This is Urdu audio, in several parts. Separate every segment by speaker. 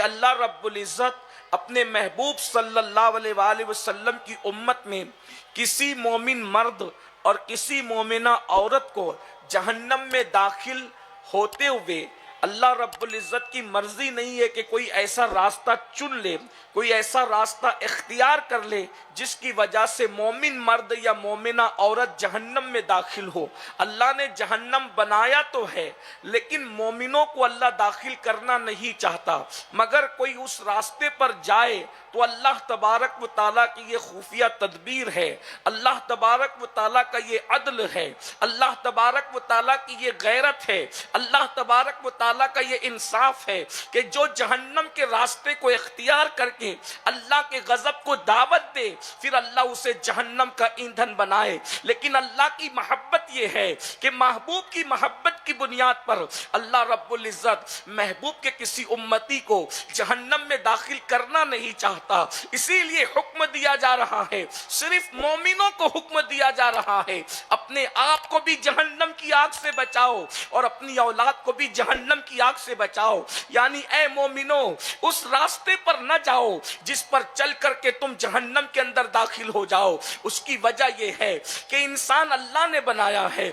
Speaker 1: کہ اللہ رب العزت اپنے محبوب صلی اللہ علیہ وآلہ وسلم کی امت میں کسی مومن مرد اور کسی مومنہ عورت کو جہنم میں داخل ہوتے ہوئے اللہ رب العزت کی مرضی نہیں ہے کہ کوئی ایسا راستہ چن لے، کوئی ایسا راستہ اختیار کر لے جس کی وجہ سے مومن مرد یا مومنہ عورت جہنم میں داخل ہو۔ اللہ نے جہنم بنایا تو ہے لیکن مومنوں کو اللہ داخل کرنا نہیں چاہتا، مگر کوئی اس راستے پر جائے تو اللہ تبارک و تعالیٰ کی یہ خفیہ تدبیر ہے، اللہ تبارک و تعالیٰ کا یہ عدل ہے، اللہ تبارک و تعالیٰ کی یہ غیرت ہے، اللہ تبارک و تعالیٰ کا یہ انصاف ہے کہ جو جہنم کے راستے کو اختیار کر کے اللہ کے غضب کو دعوت دے پھر اللہ اسے جہنم کا ایندھن بنائے۔ لیکن اللہ کی محبت یہ ہے کہ محبوب کی محبت کی بنیاد پر اللہ رب العزت محبوب کے کسی امتی کو جہنم میں داخل کرنا نہیں چاہتا، اسی لیے حکم دیا جا رہا ہے، صرف مومنوں کو حکم دیا جا رہا ہے اپنے آپ کو بھی جہنم کی آگ سے بچاؤ اور اپنی اولاد کو بھی جہنم کی آگ سے بچاؤ۔ یعنی اے مومنوں اس راستے پر نہ جاؤ جس پر چل کر کے تم جہنم کے اندر داخل ہو جاؤ۔ اس کی وجہ یہ ہے کہ انسان اللہ نے بنایا ہے،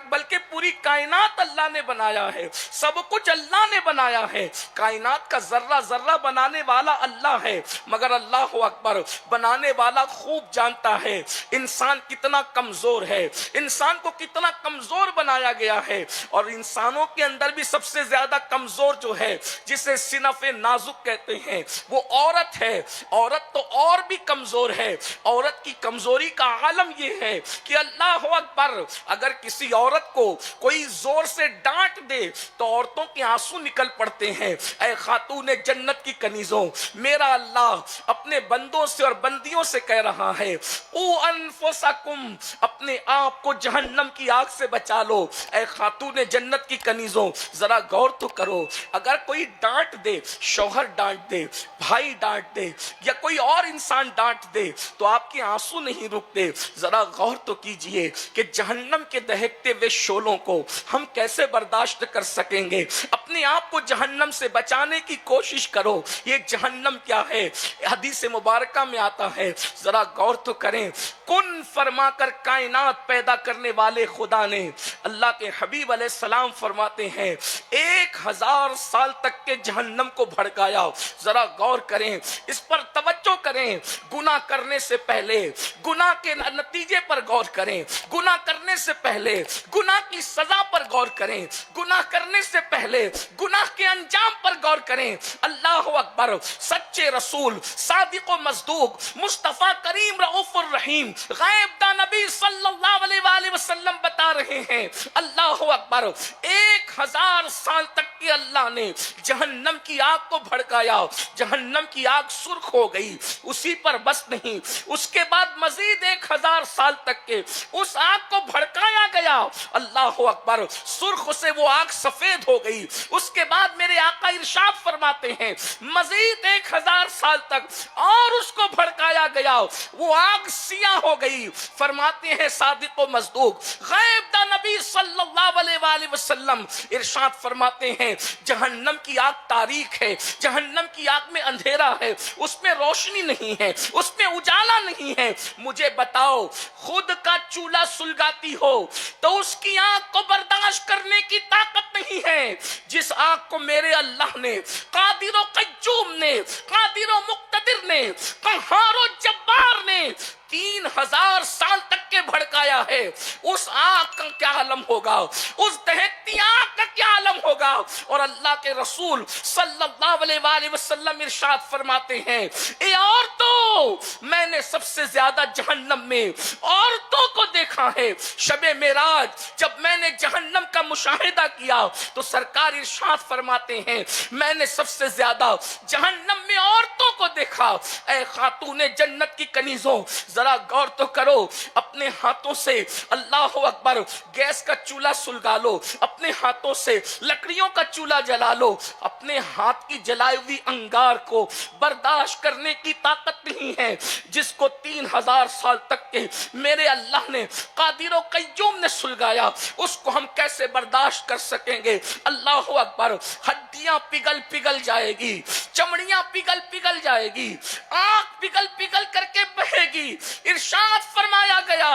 Speaker 1: بلکہ پوری کائنات اللہ نے بنایا ہے، سب کچھ اللہ نے بنایا ہے، کائنات کا ذرہ ذرہ بنانے والا اللہ ہے، مگر اللہ اکبر بنانے والا خوب جانتا ہے انسان کتنا کمزور ہے، انسان کو کتنا کمزور بنایا گیا ہے، اور انسانوں کے اندر بھی سب سے زیادہ کمزور جو ہے جسے صنف نازک کہتے ہیں وہ عورت ہے۔ عورت تو اور بھی کمزور ہے، عورت کی کمزوری کا عالم یہ ہے کہ اللہ اکبر اگر کسی عورت کو کوئی زور سے ڈانٹ دے تو عورتوں کے آنسو نکل پڑتے ہیں۔ اے خاتون جنت کی کنیزوں، میرا اللہ اپنے بندوں سے اور بندیوں سے کہہ رہا ہے او انفسکم، اپنے آپ کو جہنم کی آگ سے بچا لو۔ اے خاتون جنت کی کنیزوں ذرا غور تو کرو، اگر کوئی ڈانٹ دے، شوہر ڈانٹ دے، بھائی ڈانٹ دے یا کوئی اور انسان ڈانٹ دے تو آپ کے آنسو نہیں رکتے۔ ذرا غور تو کیجئے کہ جہنم کے دہکتے ہوئے شعلوں کو ہم کیسے برداشت کر سکیں گے۔ اپنے آپ کو جہنم سے بچانے کی کوشش کرو۔ یہ جہنم کیا ہے؟ حدیث مبارکہ میں آتا ہے، ذرا غور تو کریں، کن فرما کر کائنات پیدا کرنے والے خدا نے، اللہ کے حبیب علیہ السلام فرماتے ہیں 1000 سال تک کے جہنم کو بھڑکایا۔ ذرا غور کریں، اس پر توجہ کریں، گناہ کرنے سے پہلے گناہ کے نتیجے پر غور کریں، گناہ کرنے سے پہلے گناہ کی سزا پر غور کریں، گناہ کرنے سے پہلے گناہ کے انجام پر غور کریں۔ اللہ اکبر، سچے رسول، صادق و مصدوق، مصطفیٰ کریم رؤوف الرحیم، غیب دا نبی صلی اللہ علیہ وآلہ وسلم بتا رہے ہیں اللہ اکبر 1000 سال تک کہ اللہ نے جہنم کی آگ کو بھڑکایا، جہنم کی آگ سرخ ہو گئی، اسی پر بس نہیں، اس کے بعد مزید 1000 سال تک کے اس آگ کو بھڑکایا گیا، اللہ اکبر سرخ سے وہ آگ سفید ہو گئی۔ اس کے بعد میرے آقا ارشاد فرماتے ہیں مزید 1000 سال تک اور اس کو بھڑکایا گیا، وہ آگ سیاہ ہو گئی۔ فرماتے ہیں صادق و مصدوق غیب دا نبی صلی اللہ علیہ وآلہ وسلم ارشاد فرماتے ہیں جہنم کی آگ تاریک ہے، جہنم کی آگ میں اندھیرا ہے، اس میں روشنی نہیں ہے، اس میں اجالا نہیں ہے۔ مجھے بتاؤ خود کا چولہا سلگاتی ہو تو اس کی آگ کو برداشت کرنے کی طاقت نہیں ہے، جس آگ کو میرے اللہ نے، قادر و قیوم نے، قادر و مقتدر نے، قہار و جبار نے 3000 سال تک کے بھڑکایا ہے، اس آگ کا کیا عالم ہوگا، اس دہکتی آگ کا کیا عالم ہوگا۔ اور اللہ کے رسول صلی اللہ علیہ وآلہ وسلم ارشاد فرماتے ہیں اے عورتوں، میں نے سب سے زیادہ جہنم میں عورتوں کو دیکھا ہے۔ شب معراج جب میں نے جہنم کا مشاہدہ کیا تو سرکار ارشاد فرماتے ہیں میں نے سب سے زیادہ جہنم میں عورتوں کو دیکھا۔ اے خاتون جنت کی کنیزوں ذرا غور تو کرو، اپنے ہاتھوں سے اللہ اکبر گیس کا چولہا سلگا لو، اپنے ہاتھوں سے لکڑیوں کا چولہا جلا لو، اپنے ہاتھ کی جلائی ہوئی انگار کو برداشت کرنے کی طاقت نہیں نہیں ہے جس کو 3000 سال تک کے میرے اللہ نے قادر و قیوم نے سلگایا، اس کو ہم کیسے برداشت کر سکیں گے؟ اللہ اکبر، ہڈیاں پگھل پگھل جائے گی، چمڑیاں پگھل پگھل جائے گی، آنکھ پگھل پگھل کر کے بہے گی۔ ارشاد فرمایا گیا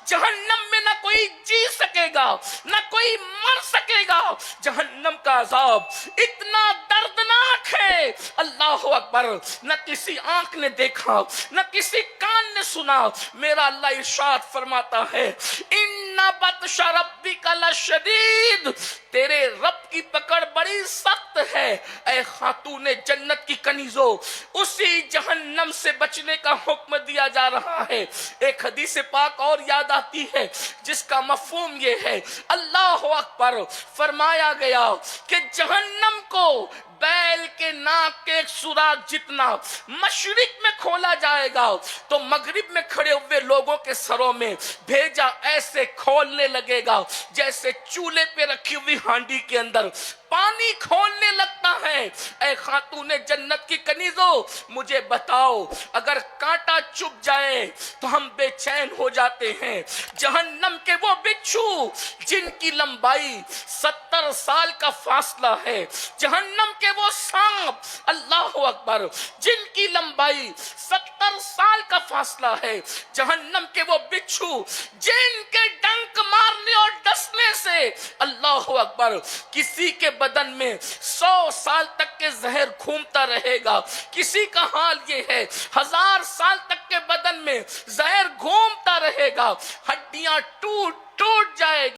Speaker 1: جہنم میں نہ کوئی جی سکے گا نہ کوئی مر سکے گا، جہنم کا عذاب اتنا دردناک ہے، اللہ اکبر، نہ کسی آنکھ نے دیکھا نہ کسی کان نے سنا۔ میرا اللہ ارشاد فرماتا ہے ان بطش ربک لشدید، تیرے رب کی پکڑ بڑی سخت ہے۔ اے خاتون جنت کی کنیزوں، اسی جہنم سے بچنے کا حکم دیا جا رہا ہے۔ ایک حدیث پاک اور یاد آتی ہے جس کا مفہوم یہ ہے، اللہ اکبر، فرمایا گیا کہ جہنم کو بیل کے ناک کے ایک سوراخ جتنا مشرق میں کھولا جائے گا تو مغرب میں کھڑے ہوئے لوگوں کے سروں میں بھیجا ایسے کھولنے لگے گا جیسے چولہے پہ رکھی ہوئی ہانڈی کے اندر پانی کھولنے لگتا ہے۔ اے خاتون جنت کی کنیزوں، مجھے بتاؤ، اگر کانٹا چبھ جائے تو ہم بے چین ہو جاتے ہیں، جہنم کے وہ بچھو جن کی لمبائی 70 سال کا فاصلہ ہے، جہنم کے وہ سانپ، اللہ اکبر، جن کی لمبائی 70 سال کا فاصلہ ہے، جہنم کے وہ بچھو جن کے ڈنک مارنے اور ڈسنے سے، اللہ اکبر، کسی کے بدن میں 100 سال تک کے زہر گھومتا رہے گا، کسی کا حال یہ ہے 1000 سال تک کے بدن میں زہر گھومتا رہے گا، ہڈیاں ٹوٹ ٹوٹ جائے گی۔